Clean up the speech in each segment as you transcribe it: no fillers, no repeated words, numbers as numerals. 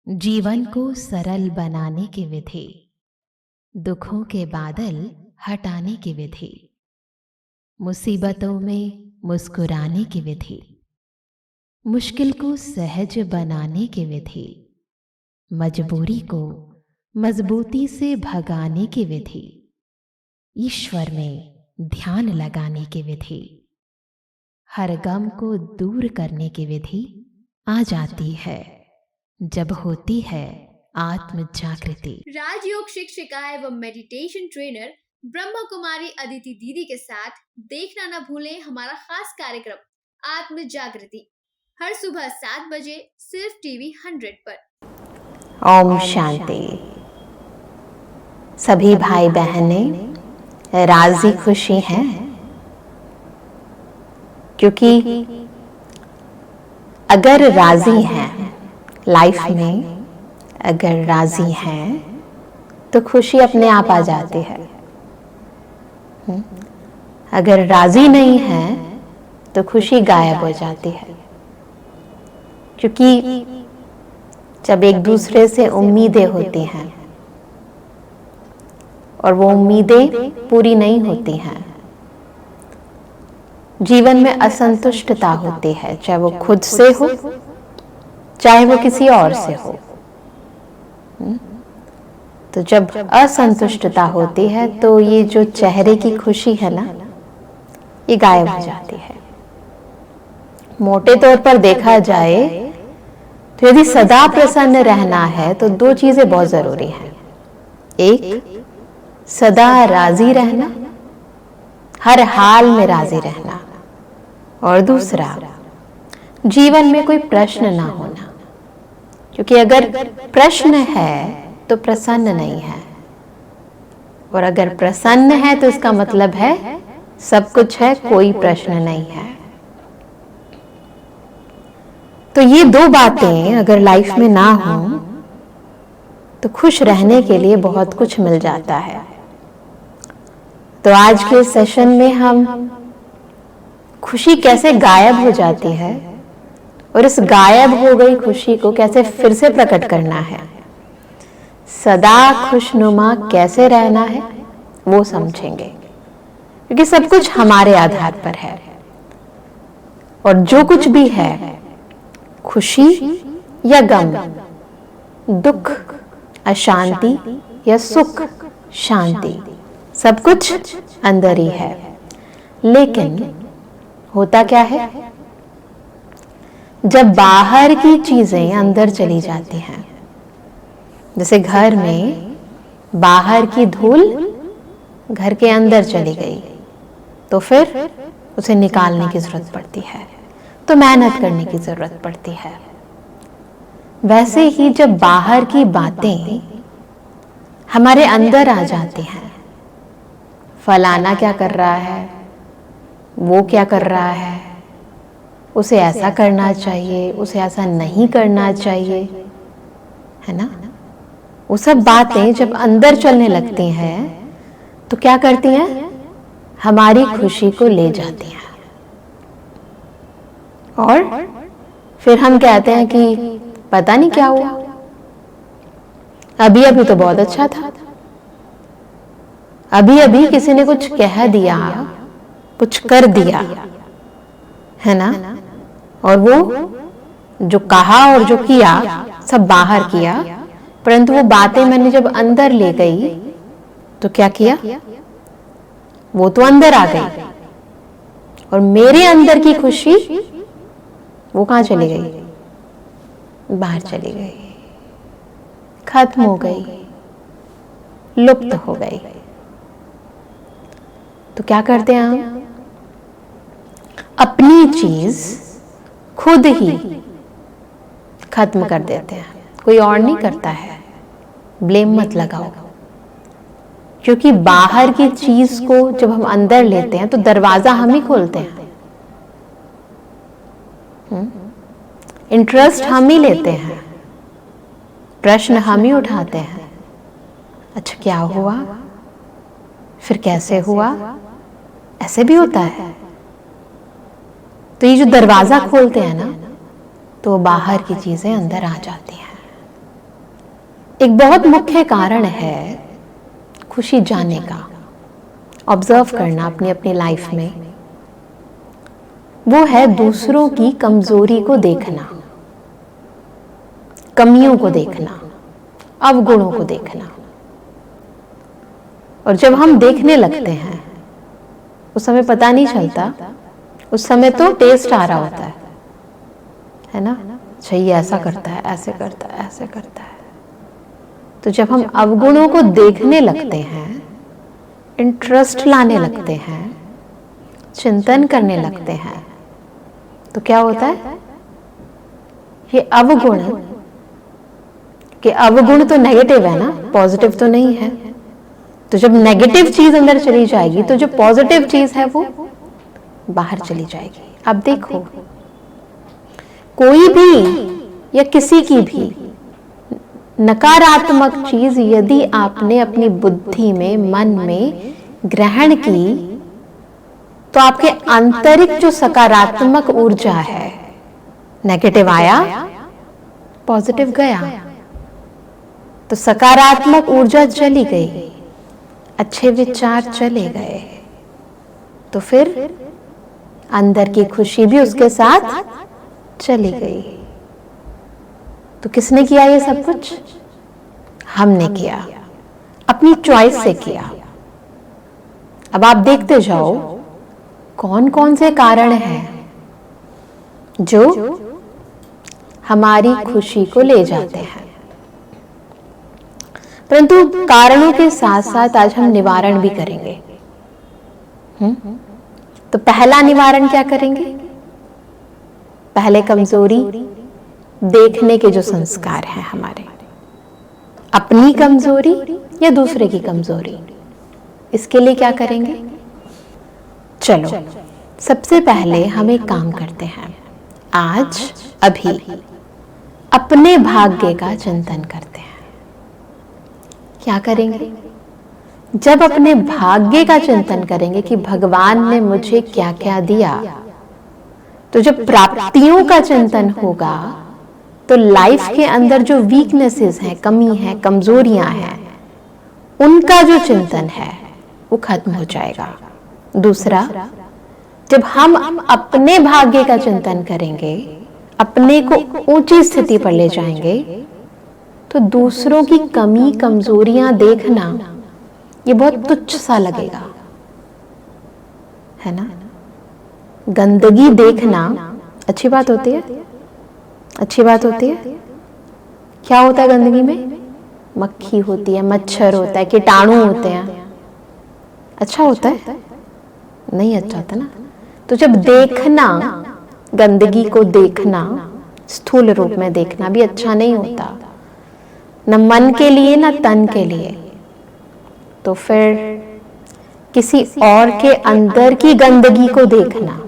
जीवन को सरल बनाने की विधि, दुखों के बादल हटाने की विधि, मुसीबतों में मुस्कुराने की विधि, मुश्किल को सहज बनाने की विधि, मजबूरी को मजबूती से भगाने की विधि, ईश्वर में ध्यान लगाने की विधि, हर गम को दूर करने की विधि आ जाती है जब होती है आत्म जागृति। राजयोग शिक्षिका एवं मेडिटेशन ट्रेनर ब्रह्मा कुमारी अदिति दीदी के साथ देखना न भूलें हमारा खास कार्यक्रम आत्म जागृति हर सुबह 7 बजे सिर्फ टीवी 100 पर। ओम शांति। सभी भाई बहनें राजी खुशी हैं, क्योंकि अगर राजी हैं लाइफ में, अगर राजी हैं तो खुशी अपने आप आ जाती है। अगर राजी नहीं है तो खुशी गायब हो जाती है, क्योंकि जब एक दूसरे से उम्मीदें होती हैं और वो उम्मीदें पूरी नहीं होती हैं, जीवन में असंतुष्टता होती है, चाहे वो खुद से हो चाहे वो किसी और से हो। तो जब असंतुष्टता होती है तो ये जो चेहरे की खुशी है ना, ये गायब हो जाती है। मोटे तौर पर देखा जाए तो यदि सदा प्रसन्न रहना है तो दो चीजें बहुत जरूरी हैं। एक, सदा राजी रहना, हर हाल में राजी रहना, और दूसरा, जीवन में कोई प्रश्न ना होना, क्योंकि अगर प्रश्न है तो प्रसन्न नहीं है, और अगर प्रसन्न है तो इसका मतलब है सब कुछ है, कोई प्रश्न नहीं है। तो ये दो बातें अगर लाइफ में ना हो तो खुश रहने के लिए बहुत कुछ मिल जाता है। तो आज के सेशन में हम खुशी कैसे गायब हो जाती है और इस गायब हो गई खुशी को कैसे फिर से प्रकट करना है, सदा खुशनुमा कैसे रहना है, वो समझेंगे। क्योंकि सब कुछ हमारे आधार पर है, और जो कुछ भी है, खुशी या गम, दुख अशांति या सुख शांति, सब कुछ अंदर ही है। लेकिन होता क्या है, जब बाहर की चीजें अंदर चली जाती हैं, जैसे घर में बाहर की धूल घर के अंदर चली गई, तो फिर उसे निकालने की जरूरत पड़ती है, तो मेहनत करने की जरूरत पड़ती है। वैसे ही जब बाहर की बातें हमारे अंदर आ जाती हैं, फलाना क्या कर रहा है, वो क्या कर रहा है, उसे ऐसा करना चाहिए, उसे ऐसा नहीं करना चाहिए, है ना, वो सब बातें जब अंदर चलने लगती हैं तो क्या करती हैं, हमारी खुशी को ले जाती हैं। और फिर हम कहते हैं कि पता नहीं क्या हुआ, अभी अभी तो बहुत अच्छा था, अभी अभी किसी ने कुछ कह दिया, कुछ कर दिया, है ना, और वो जो कहा और जो किया सब बाहर किया, परंतु वो बातें मैंने जब अंदर ले गई तो क्या किया, वो तो अंदर आ गई, और मेरे अंदर की खुशी वो कहाँ चली गई, बाहर चली गई, खत्म हो गई, लुप्त हो गई। तो क्या करते हैं हम, अपनी चीज खुद ही खत्म कर देते हैं, कोई और नहीं करता है। ब्लेम मत लगाओ, क्योंकि बाहर की चीज को जब हम अंदर लेते हैं तो दरवाजा हम ही खोलते हैं, इंटरेस्ट हम ही लेते हैं, प्रश्न हम ही उठाते हैं। अच्छा क्या हुआ, फिर कैसे हुआ, ऐसे भी होता है। तो ये जो दरवाजा खोलते हैं ना, तो बाहर की चीजें अंदर आ जाती हैं। एक बहुत मुख्य कारण है खुशी जाने का, ऑब्जर्व करना अपनी अपनी लाइफ में, वो है दूसरों की कमजोरी को देखना, कमियों को देखना, अवगुणों को देखना। और जब हम देखने लगते हैं उस समय पता नहीं चलता, उस समय तो टेस्ट आ रहा होता है ना, अच्छा ये ऐसा करता है, ऐसे करता है, ऐसे करता है। तो जब हम अवगुणों को देखने लगते हैं, इंटरेस्ट लाने लगते हैं, चिंतन करने लगते हैं, तो क्या होता है, ये अवगुण तो नेगेटिव है ना, पॉजिटिव तो नहीं है। तो जब नेगेटिव चीज अंदर चली जाएगी तो जो पॉजिटिव चीज है वो बाहर चली जाएगी। अब देखो, कोई भी या किसी की भी नकारात्मक चीज यदि आपने अपनी बुद्धि में, मन में ग्रहण की, तो आपके आंतरिक जो सकारात्मक ऊर्जा है, नेगेटिव आया, पॉजिटिव गया, तो सकारात्मक ऊर्जा चली गई, अच्छे विचार चले गए, तो फिर अंदर की खुशी भी उसके साथ चली गई। तो किसने किया ये सब कुछ? हमने किया, अपनी चॉइस से किया। अब आप देखते जाओ कौन कौन से कारण हैं जो हमारी खुशी को ले जाते हैं। परंतु कारणों के साथ साथ आज हम निवारण भी करेंगे। तो पहला निवारण क्या करेंगे? पहले कमजोरी देखने के जो संस्कार हैं हमारे, अपनी कमजोरी या दूसरे की कमजोरी, इसके लिए क्या करेंगे? चलो सबसे पहले हम एक काम करते हैं, आज अभी अपने भाग्य का चिंतन करते हैं। क्या करेंगे? जब अपने भाग्य का चिंतन करेंगे कि भगवान ने मुझे क्या क्या दिया, तो जब प्राप्तियों का चिंतन होगा तो लाइफ के अंदर जो वीकनेसेस हैं, कमी है, कमजोरियां हैं, उनका जो चिंतन है वो खत्म हो जाएगा। दूसरा, जब हम अपने भाग्य का चिंतन करेंगे, अपने को ऊंची स्थिति पर ले जाएंगे, तो दूसरों की कमी कमजोरियां देखना ये बहुत तुच्छ सा लगेगा, है ना। गंदगी देखना अच्छी बात होती है? अच्छी बात होती है। क्या होता है गंदगी में? मक्खी होती है, मच्छर होता है, कीटाणु होते हैं। अच्छा होता है? नहीं अच्छा होता ना। तो जब देखना, गंदगी को देखना, स्थूल रूप में देखना भी अच्छा नहीं होता, न मन के लिए न तन के लिए। तो फिर किसी और के अंदर की गंदगी को देखना,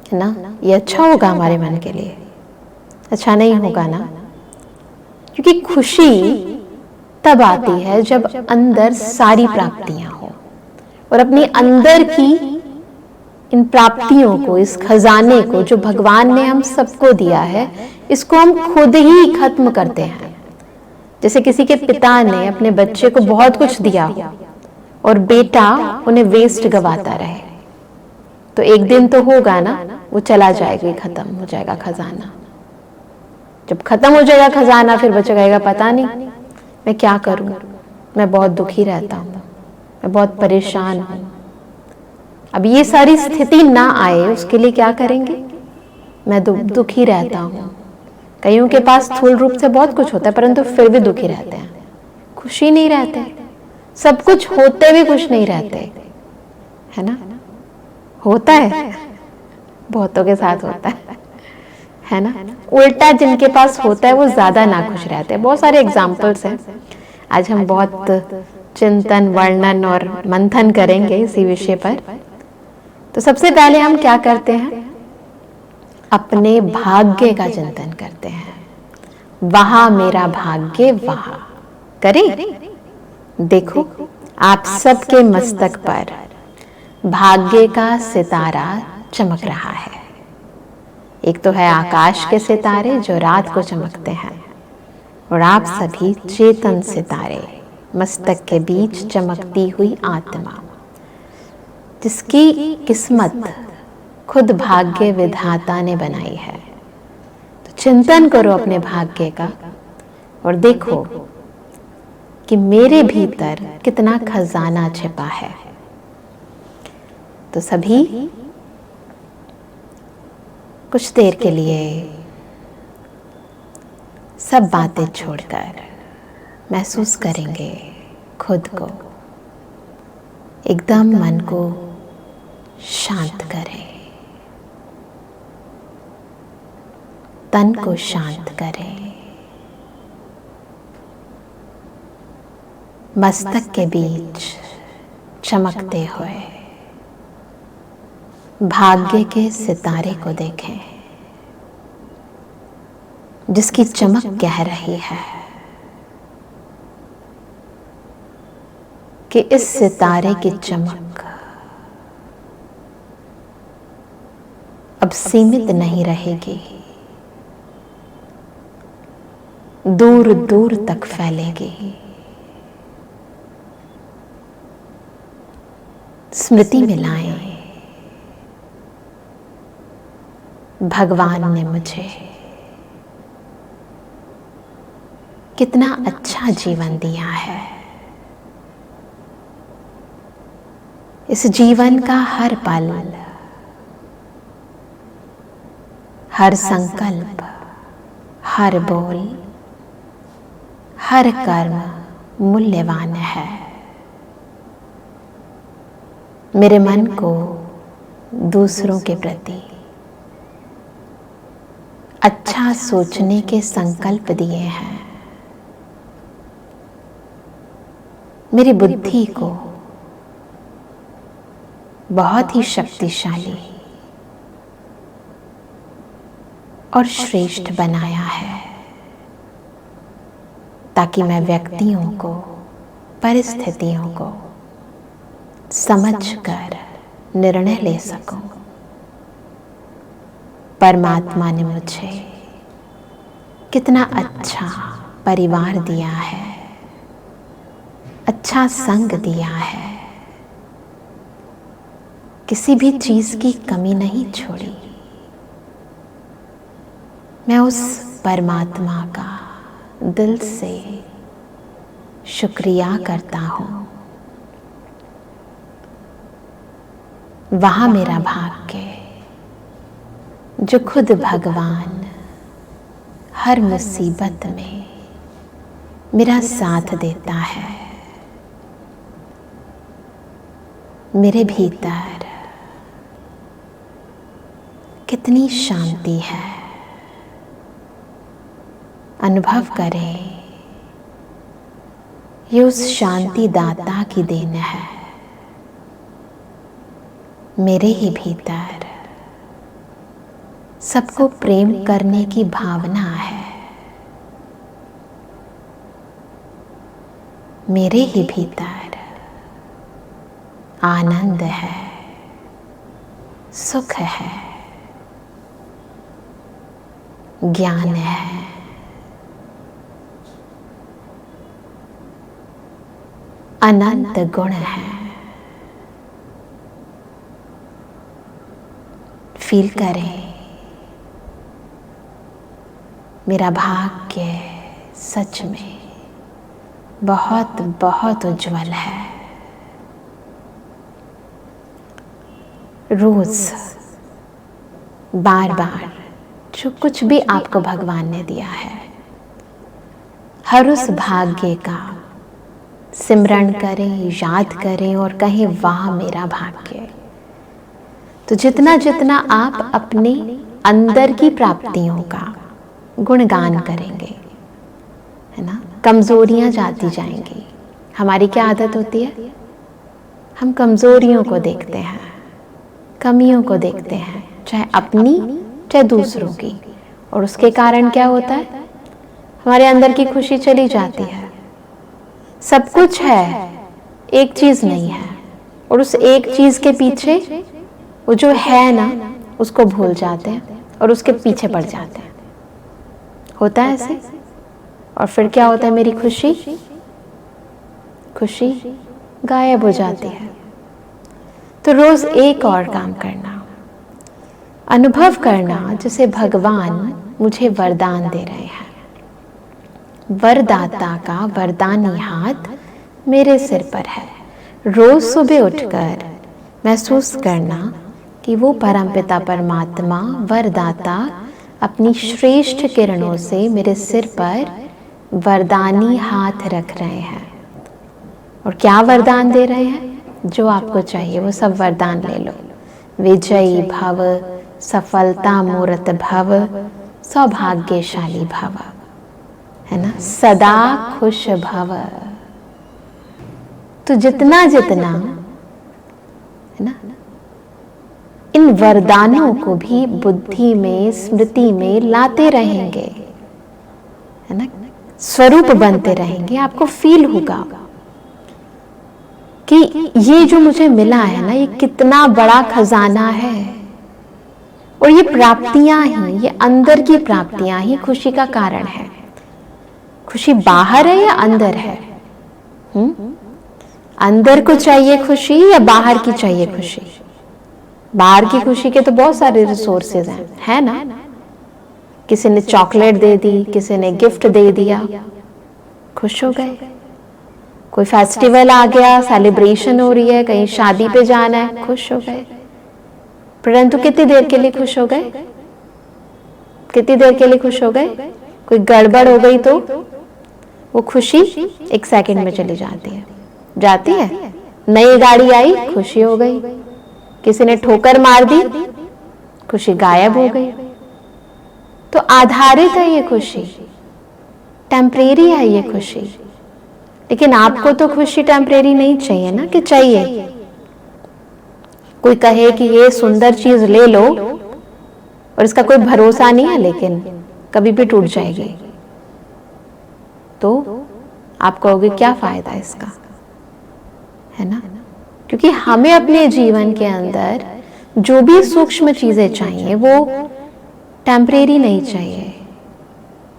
है ना, ये अच्छा होगा हमारे मन के लिए? अच्छा नहीं होगा ना। क्योंकि खुशी तब आती है जब अंदर सारी प्राप्तियां हो, और अपनी अंदर की इन प्राप्तियों को, इस खजाने को जो भगवान ने हम सबको दिया है, इसको हम खुद ही खत्म करते हैं। जैसे किसी के पिता ने अपने बच्चे को बहुत कुछ दिया हो और बेटा उन्हें वेस्ट गवाता रहे, तो एक दिन तो होगा ना, वो चला जाएगा, खत्म हो जाएगा खजाना। जब खत्म हो जाएगा खजाना, फिर बच्चा कहेगा पता नहीं मैं क्या करूं, मैं बहुत दुखी रहता हूं, मैं बहुत परेशान हूं। अब ये सारी स्थिति ना आए उसके लिए क्या करेंगे? मैं दुखी रहता हूं। कईयों के पास स्थूल रूप से बहुत कुछ होता है परंतु फिर भी दुखी रहते हैं, खुशी नहीं रहते, सब कुछ होते भी खुश नहीं रहते, है ना। होता है, बहुतों के साथ होता है ना। उल्टा जिनके पास होता है वो ज्यादा नाखुश रहते हैं। बहुत सारे एग्जाम्पल्स हैं। आज हम बहुत चिंतन, वर्णन और मंथन करेंगे इसी विषय पर। तो सबसे पहले हम क्या करते हैं? अपने भाग्य का चिंतन करते हैं। वहां मेरा भाग्य, वहां करें। देखो आप सबके मस्तक पर भाग्य का सितारा चमक रहा है। एक तो है आकाश के सितारे जो रात को चमकते हैं, और आप सभी चेतन सितारे, मस्तक के बीच चमकती हुई आत्मा, जिसकी किस्मत खुद भाग्य विधाता ने बनाई है। तो चिंतन करो अपने भाग्य का और देखो कि मेरे भीतर कितना खजाना छिपा है। तो सभी कुछ देर के लिए सब बातें छोड़कर महसूस करेंगे खुद को, एकदम मन को शांत करें, तन को शांत करें, मस्तक के बीच चमकते हुए भाग्य के सितारे को देखें, जिसकी चमक कह रही है कि इस सितारे की चमक अब सीमित नहीं रहेगी, दूर दूर तक फैलेगी। स्मृति में लाएं, भगवान ने मुझे कितना अच्छा जीवन दिया है। इस जीवन का हर पल, हर संकल्प, हर बोल, हर कर्म मूल्यवान है। मेरे मन को दूसरों के प्रति अच्छा सोचने के संकल्प दिए हैं। मेरी बुद्धि को बहुत ही शक्तिशाली और श्रेष्ठ बनाया है, ताकि मैं व्यक्तियों को, परिस्थितियों को समझकर निर्णय ले सकूं। परमात्मा ने मुझे कितना अच्छा परिवार दिया है, अच्छा संग दिया है, किसी भी चीज की कमी नहीं छोड़ी। मैं उस परमात्मा का दिल से शुक्रिया करता हूँ। वहाँ मेरा भाग्य, जो खुद भगवान हर मुसीबत में मेरा साथ देता है। मेरे भीतर कितनी शांति है, अनुभव करें, ये उस शांति दाता की देन है। मेरे ही भीतर सबको प्रेम करने की भावना है। मेरे ही भीतर आनंद है, सुख है, ज्ञान है। अनंत गुण है। फील करें, मेरा भाग्य सच में बहुत बहुत उज्जवल है। रोज बार बार जो कुछ भी आपको भगवान ने दिया है, हर उस भाग्य का सिमरण करें, याद करें और कहें वाह मेरा भाग्य। तो जितना जितना आप अपने अंदर की प्राप्तियों का गुणगान करेंगे, है ना, कमजोरियां जाती जाएंगी। हमारी क्या आदत होती है, हम कमजोरियों को देखते हैं, कमियों को देखते हैं, चाहे अपनी चाहे दूसरों की, और उसके कारण क्या होता है, हमारे अंदर की खुशी चली जाती है। सब कुछ है, एक चीज नहीं है, और उस एक चीज के पीछे वो जो है ना उसको भूल जाते हैं और उसके पीछे पड़ जाते हैं। होता है ऐसे? और फिर क्या होता है, मेरी खुशी गायब हो जाती है। तो रोज एक और काम करना, अनुभव करना जिसे भगवान मुझे वरदान दे रहे हैं। वरदाता का वरदानी हाथ मेरे सिर पर है। रोज सुबह उठकर महसूस करना कि वो परमपिता परमात्मा वरदाता अपनी श्रेष्ठ किरणों से मेरे सिर पर वरदानी हाथ रख रहे हैं। और क्या वरदान दे रहे हैं? जो आपको चाहिए वो सब वरदान ले लो। विजयी भव, सफलता मूर्त भव, सौभाग्यशाली भव, है ना, सदा खुश भव। तो जितना जितना, है ना, इन वरदानों को भी बुद्धि में, स्मृति में लाते रहेंगे, है ना, स्वरूप बनते रहेंगे, आपको फील होगा कि ये जो मुझे मिला है ना, ये कितना बड़ा खजाना है। और ये प्राप्तियां ही, ये अंदर की प्राप्तियां ही खुशी का कारण है। खुशी बाहर है या अंदर है? अंदर को चाहिए खुशी या बाहर की चाहिए खुशी? बाहर की खुशी के तो बहुत सारे रिसोर्सेज हैं, है ना। किसी ने चॉकलेट दे दी, किसी ने गिफ्ट दे दिया, खुश हो गए। कोई फेस्टिवल आ गया, सेलिब्रेशन हो रही है, कहीं शादी पे जाना है, खुश हो गए। परंतु कितनी देर के लिए खुश हो गए? कितनी देर के लिए खुश हो गए? कोई गड़बड़ हो गई तो वो खुशी एक सेकंड में चली जाती है। नई गाड़ी आई, खुशी हो गई। किसी ने ठोकर मार दी, खुशी गायब हो गई। तो आधारित है ये खुशी, टेम्परेरी है ये खुशी। लेकिन आपको तो खुशी टेम्परेरी नहीं चाहिए ना, कि चाहिए? कोई कहे कि ये सुंदर चीज ले लो और इसका कोई भरोसा नहीं है, लेकिन कभी भी टूट जाएगी, तो आप कहोगे क्या फायदा इसका, है ना। क्योंकि हमें अपने जीवन के अंदर जो भी सूक्ष्म चीजें चाहिए वो टेम्परेरी नहीं चाहिए,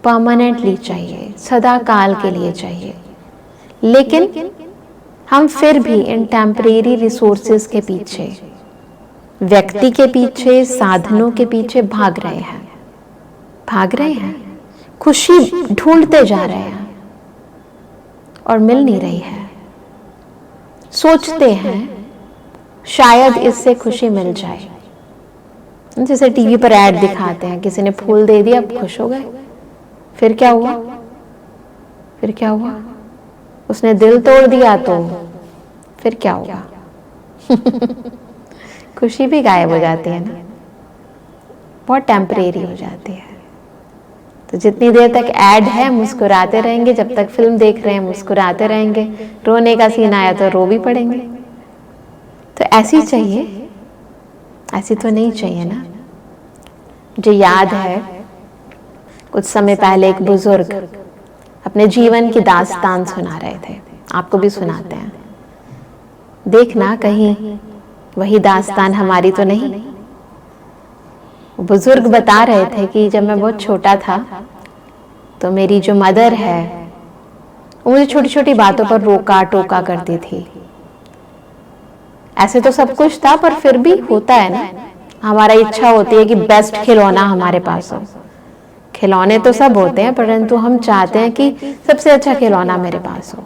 परमानेंटली चाहिए, सदा काल के लिए चाहिए। लेकिन हम फिर भी इन टेम्परेरी रिसोर्सेज के पीछे, व्यक्ति के पीछे, साधनों के पीछे भाग रहे हैं, खुशी ढूंढते जा रहे हैं और मिल नहीं रही है। सोचते हैं शायद इससे खुशी मिल जाए। जैसे टीवी पर ऐड दिखाते हैं, किसी ने फूल दे दिया, खुश हो गए। फिर क्या हुआ? उसने दिल तोड़ दिया तो फिर क्या होगा? खुशी भी गायब हो जाती है ना, बहुत टेम्परेरी हो जाती है। तो जितनी देर तक ऐड है मुस्कुराते रहेंगे, जब तक फिल्म देख रहे हैं मुस्कुराते रहेंगे, रोने का सीन आया तो रो भी पड़ेंगे। तो ऐसी चाहिए? ऐसी तो नहीं चाहिए ना। मुझे याद है कुछ समय पहले एक बुजुर्ग अपने जीवन की दास्तान सुना रहे थे, आपको भी सुनाते हैं, देखना कहीं वही दास्तान हमारी तो नहीं। बुजुर्ग बता रहे थे कि जब मैं बहुत छोटा था तो मेरी जो मदर है वो मुझे छोटी छोटी बातों पर रोका टोका करती थी। ऐसे तो सब कुछ था, पर फिर भी होता है ना, हमारा इच्छा होती है कि बेस्ट खिलौना हमारे पास हो। खिलौने तो सब होते हैं, परंतु हम चाहते हैं कि सबसे अच्छा खिलौना मेरे पास हो।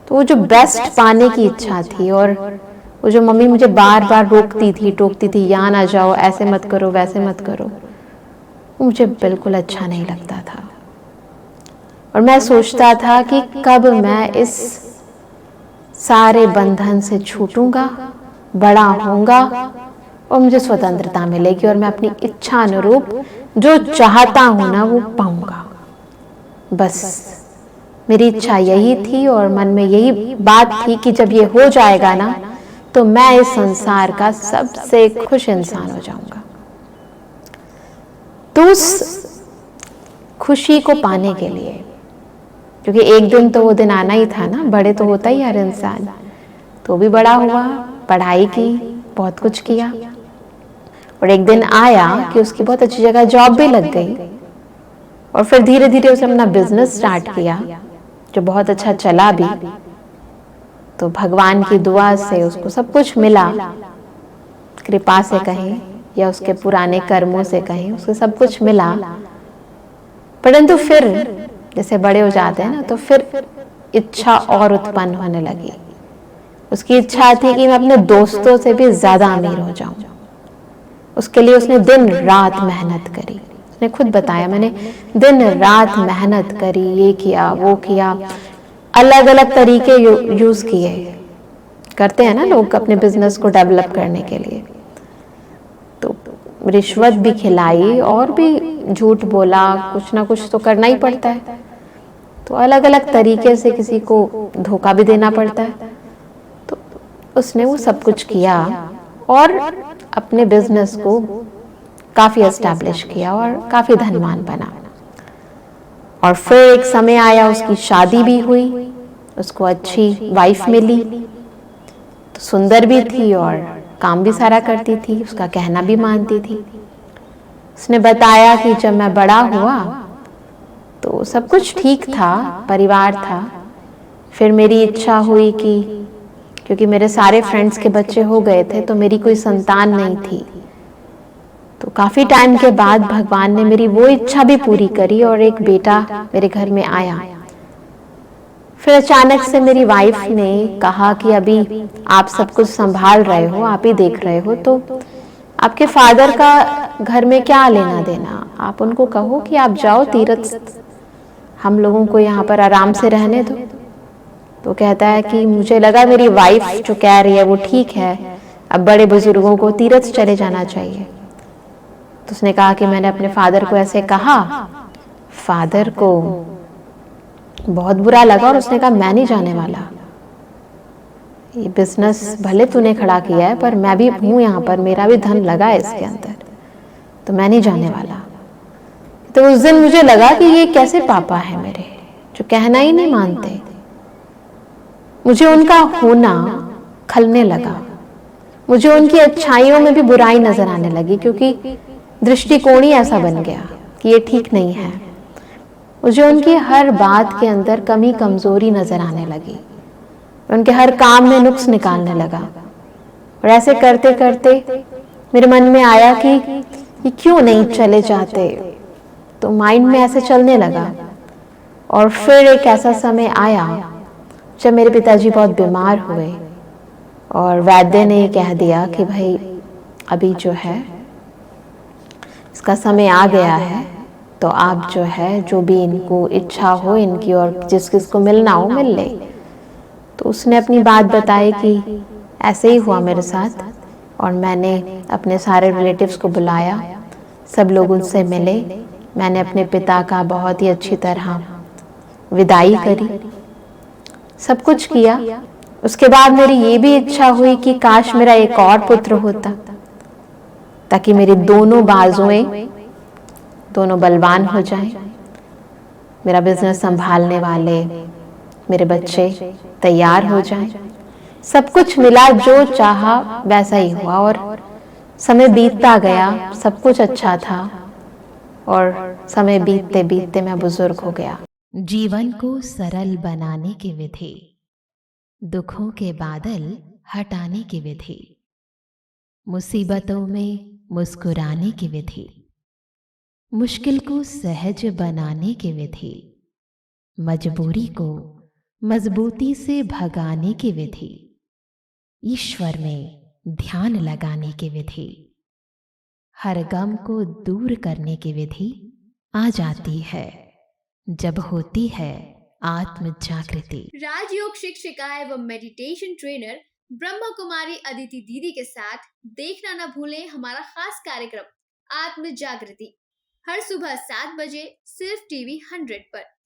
तो वो जो बेस्ट पाने की इच्छा थी, और वो जो मम्मी मुझे बार बार टोकती थी, यहाँ ना जाओ, ऐसे मत करो, वैसे मत करो, वो मुझे बिल्कुल अच्छा नहीं लगता था। और मैं सोचता था कि कब मैं इस सारे बंधन से छूटूंगा, बड़ा होऊंगा और मुझे स्वतंत्रता मिलेगी और मैं अपनी इच्छा अनुरूप जो चाहता हूं ना वो पाऊंगा। बस मेरी इच्छा यही थी और मन में यही बात थी कि जब ये हो जाएगा ना तो मैं इस संसार का सबसे खुश इंसान हो जाऊंगा। तो उस खुशी को पाने के लिए, क्योंकि एक दिन तो वो दिन आना ही था ना, बड़े तो होता ही हर इंसान, तो भी बड़ा हुआ, पढ़ाई की, बहुत कुछ किया, और एक दिन आया कि उसकी बहुत अच्छी जगह जॉब भी लग गई। और फिर धीरे धीरे उसने अपना बिजनेस स्टार्ट किया जो बहुत अच्छा चला भी। तो भगवान की दुआ से उसको सब कुछ मिला, कृपा से कहें या उसके पुराने कर्मों से कहें, उसको सब कुछ मिला। परंतु फिर जैसे बड़े हो जाते हैं ना, तो फिर इच्छा और उत्पन्न होने लगी। उसकी इच्छा थी कि मैं अपने दोस्तों से भी ज्यादा अमीर हो जाऊं। उसके लिए उसने दिन रात मेहनत करी। उसने खुद बताया, मैंने दिन रात मेहनत करी, ये किया वो किया, अलग अलग तरीके यूज किए। करते हैं ना लोग अपने बिजनेस को डेवलप करने के लिए। तो रिश्वत भी खिलाई और भी झूठ बोला, कुछ ना कुछ तो करना ही पड़ता है। तो अलग अलग तरीके से किसी को धोखा भी देना पड़ता है। तो उसने वो सब कुछ किया और अपने बिजनेस को काफी एस्टैब्लिश किया और काफी धनवान बना। और फिर एक समय आया, उसकी शादी भी हुई, उसको अच्छी वाइफ मिली, तो सुंदर भी थी और काम भी सारा करती थी, उसका कहना भी मानती थी। उसने बताया कि जब मैं बड़ा हुआ तो सब कुछ ठीक था, परिवार था। फिर मेरी इच्छा हुई कि क्योंकि मेरे सारे फ्रेंड्स के बच्चे हो गए थे तो मेरी कोई संतान नहीं थी। तो काफी टाइम के बाद भगवान ने मेरी वो इच्छा भी पूरी करी और एक बेटा मेरे घर में आया। फिर अचानक से मेरी वाइफ ने कहा कि अभी आप सब कुछ संभाल रहे हो, आप ही देख रहे हो, तो आपके फादर का घर में क्या लेना देना, आप उनको कहो कि आप जाओ तीर्थ, हम लोगों को यहाँ पर आराम से रहने दो। तो कहता है कि मुझे लगा मेरी वाइफ जो कह रही है वो ठीक है, अब बड़े बुजुर्गों को तीर्थ चले जाना चाहिए। तो उसने कहा कि मैंने अपने फादर को ऐसे कहा, फादर को बहुत बुरा लगा और उसने कहा मैं नहीं जाने वाला, ये बिजनेस भले तूने खड़ा किया है पर मैं भी हूं यहाँ पर, मेरा भी धन लगा है इसके अंदर, तो मैं नहीं जाने वाला। तो उस दिन मुझे लगा कि ये कैसे पापा है मेरे जो कहना ही नहीं मानते। मुझे उनका होना खलने लगा, मुझे उनकी अच्छाइयों में भी बुराई नजर आने लगी, क्योंकि दृष्टिकोण ही ऐसा बन गया कि ये ठीक नहीं है। मुझे उनकी हर बात के अंदर कमी कमजोरी नजर आने लगी, उनके हर काम में नुक्स निकालने लगा। और ऐसे करते करते मेरे मन में आया कि ये क्यों नहीं चले जाते, तो माइंड में ऐसे चलने लगा। और फिर एक ऐसा समय आया जब मेरे पिताजी बहुत बीमार हुए और वैद्य ने कह दिया कि भाई अभी जो है इसका समय आ गया है, तो आप जो है जो भी इनको इच्छा हो इनकी और जिस किसको मिलना हो मिल ले। तो उसने अपनी बात बताई कि ऐसे ही हुआ मेरे साथ, और मैंने अपने सारे रिलेटिव्स को बुलाया, सब लोग उनसे मिले, मैंने अपने पिता का बहुत ही अच्छी तरह विदाई करी, सब कुछ किया। उसके बाद मेरी ये भी इच्छा हुई कि काश मेरा एक और पुत्र होता, ताकि मेरी दोनों बाजुएं दोनों बलवान हो जाएं, मेरा बिजनेस संभालने वाले मेरे बच्चे तैयार हो जाएं। सब कुछ मिला, जो चाहा वैसा ही हुआ और समय बीतता गया, सब कुछ अच्छा था और समय बीतते बीतते मैं बुजुर्ग हो गया। जीवन को सरल बनाने की विधि, दुखों के बादल हटाने की विधि, मुसीबतों में मुस्कुराने की विधि, मुश्किल को सहज बनाने की विधि, मजबूरी को मजबूती से भगाने की विधि, ईश्वर में ध्यान लगाने की विधि, हर गम को दूर करने की विधि आ जाती है जब होती है आत्म जागृति। राजयोग शिक्षिका एवं मेडिटेशन ट्रेनर ब्रह्मा कुमारी अदिति दीदी के साथ देखना ना भूलें हमारा खास कार्यक्रम आत्म जागृति, हर सुबह 7 बजे सिर्फ टीवी 100 पर।